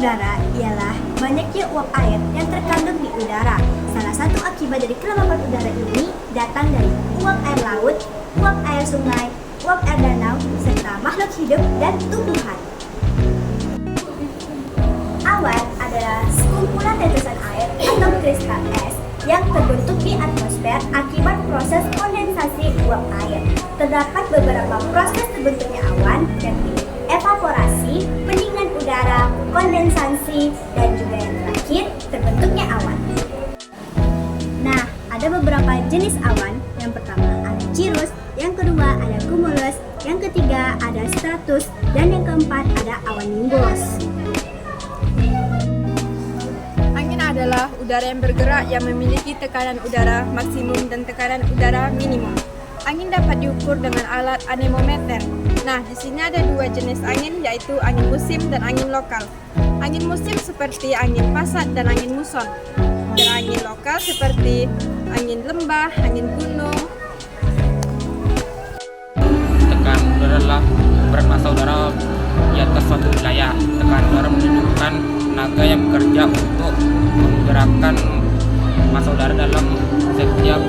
udara ialah banyaknya uap air yang terkandung di udara. Salah satu akibat dari kelembapan udara ini datang dari uap air laut, uap air sungai, uap air danau, serta makhluk hidup dan tumbuhan. Awan adalah sekumpulan tetesan air atau kristal es yang terbentuk di atmosfer akibat proses kondensasi uap air. Terdapat beberapa proses terbentuknya awan, yakni evaporasi, pendinginan udara, kondensasi, dan juga yang terakhir terbentuknya awan. Nah, ada beberapa jenis awan. Yang pertama ada cirrus, yang kedua ada cumulus, yang ketiga ada stratus, dan yang keempat ada awan nimbus. Angin adalah udara yang bergerak yang memiliki tekanan udara maksimum dan tekanan udara minimum. Angin dapat diukur dengan alat anemometer. Nah, di sini ada dua jenis angin, yaitu angin musim dan angin lokal. Angin musim seperti angin pasat dan angin muson. Dan angin lokal seperti angin lembah, angin gunung. Tekanan udara adalah berat massa udara di atas suatu wilayah. Tekanan udara menunjukkan tenaga yang bekerja untuk menggerakkan massa udara dalam setiap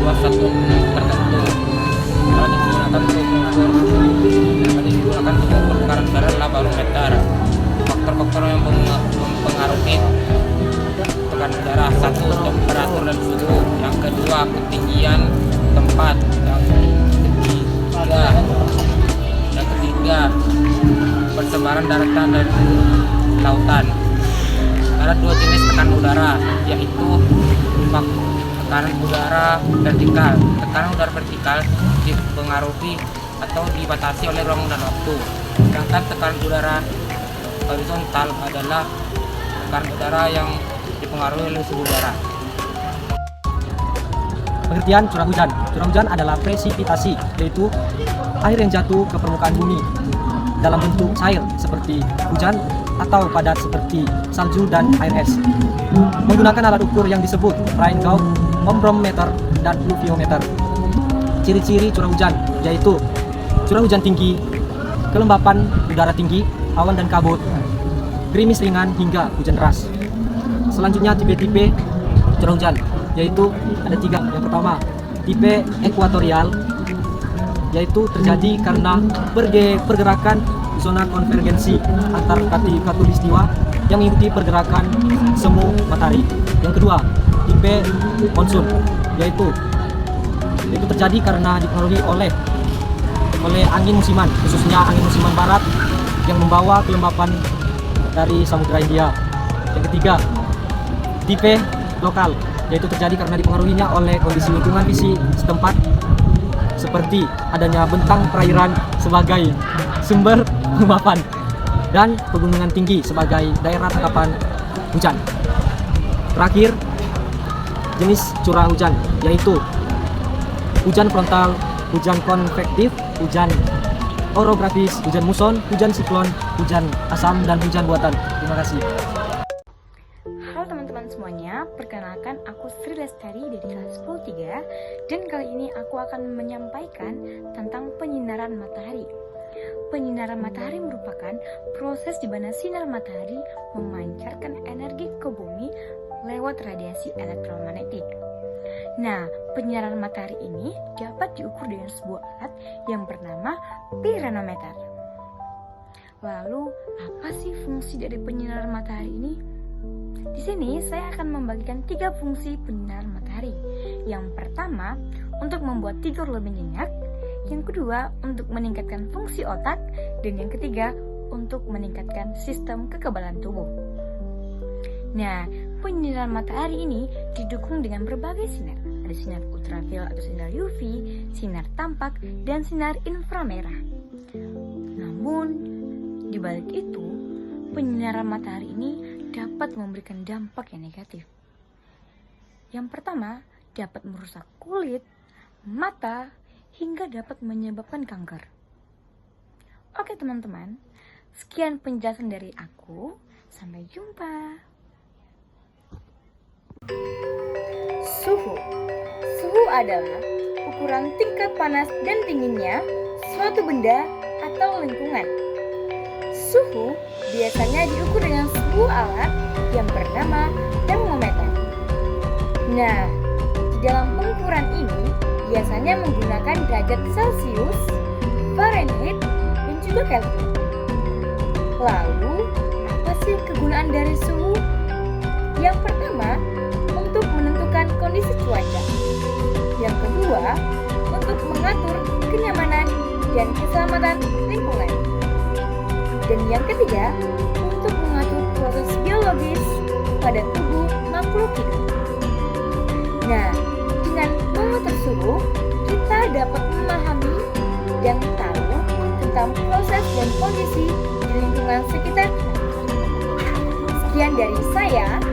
ruas satu tertentu. Kalau digunakan untuk mengukur tekanan udara adalah barometer. Faktor-faktor yang mempengaruhi tekanan udara: satu, temperatur dan suhu; yang kedua, ketinggian tempat; yang ketiga, persebaran daratan dan lautan. Ada dua jenis tekanan udara, yaitu tekanan udara vertikal. Tekanan udara vertikal dipengaruhi atau dibatasi oleh ruang dan waktu. Sedangkan tekanan udara horizontal adalah tekanan udara yang dipengaruhi oleh suhu udara. Pengertian curah hujan. Curah hujan adalah presipitasi, yaitu air yang jatuh ke permukaan bumi dalam bentuk cair seperti hujan atau padat seperti salju dan air es. Menggunakan alat ukur yang disebut rain gauge, ombrometer, dan pluviometer. Ciri-ciri curah hujan yaitu curah hujan tinggi, kelembapan udara tinggi, awan dan kabut, gerimis ringan hingga hujan deras. Selanjutnya tipe-tipe curah hujan, yaitu ada tiga. Yang pertama, tipe ekuatorial, yaitu terjadi karena pergerakan zona konvergensi antar khatulistiwa yang mengikuti pergerakan semu matahari. Yang kedua, tipe monsun, yaitu terjadi karena dipengaruhi oleh angin musiman, khususnya angin musiman barat yang membawa kelembapan dari Samudra Hindia. Yang ketiga, tipe lokal, yaitu terjadi karena dipengaruhinya oleh kondisi lingkungan fisik setempat, seperti adanya bentang perairan sebagai sumber kelembapan dan pegunungan tinggi sebagai daerah tangkapan hujan. Terakhir, jenis curah hujan yaitu hujan frontal, hujan konvektif, hujan orografis, hujan muson, hujan siklon, hujan asam, dan hujan buatan. Terima kasih. Halo teman-teman semuanya, perkenalkan aku Sri Lestari dari kelas 10-3, dan kali ini aku akan menyampaikan tentang penyinaran matahari. Penyinaran matahari merupakan proses di mana sinar matahari memancarkan energi ke bumi lewat radiasi elektromagnetik. Nah, penyinaran matahari ini dapat diukur dengan sebuah alat yang bernama piranometer. Lalu, apa sih fungsi dari penyinaran matahari ini? Di sini saya akan membagikan 3 fungsi penyinaran matahari. Yang pertama, untuk membuat tidur lebih nyenyak. Yang kedua, untuk meningkatkan fungsi otak. Dan yang ketiga, untuk meningkatkan sistem kekebalan tubuh. Nah, penyinaran matahari ini didukung dengan berbagai sinar. Ada sinar ultraviolet atau sinar UV, sinar tampak, dan sinar inframerah. Namun, di balik itu, penyinaran matahari ini dapat memberikan dampak yang negatif. Yang pertama, dapat merusak kulit, mata, hingga dapat menyebabkan kanker. Oke teman-teman, sekian penjelasan dari aku. Sampai jumpa. Suhu adalah ukuran tingkat panas dan dinginnya suatu benda atau lingkungan. Suhu biasanya diukur dengan sebuah alat yang bernama termometer. Nah, di dalam pengukuran ini biasanya menggunakan derajat Celcius, Fahrenheit, dan juga Kelvin. Lalu, apa sih kegunaan dari suhu? Yang pertama, untuk menentukan kondisi cuaca. Yang kedua, untuk mengatur kenyamanan dan keselamatan lingkungan. Dan yang ketiga, untuk mengatur proses biologis pada tubuh makhluk hidup. Nah, dengan mengatur suhu, kita dapat memahami dan tahu tentang proses dan kondisi di lingkungan sekitar kita. Sekian dari saya.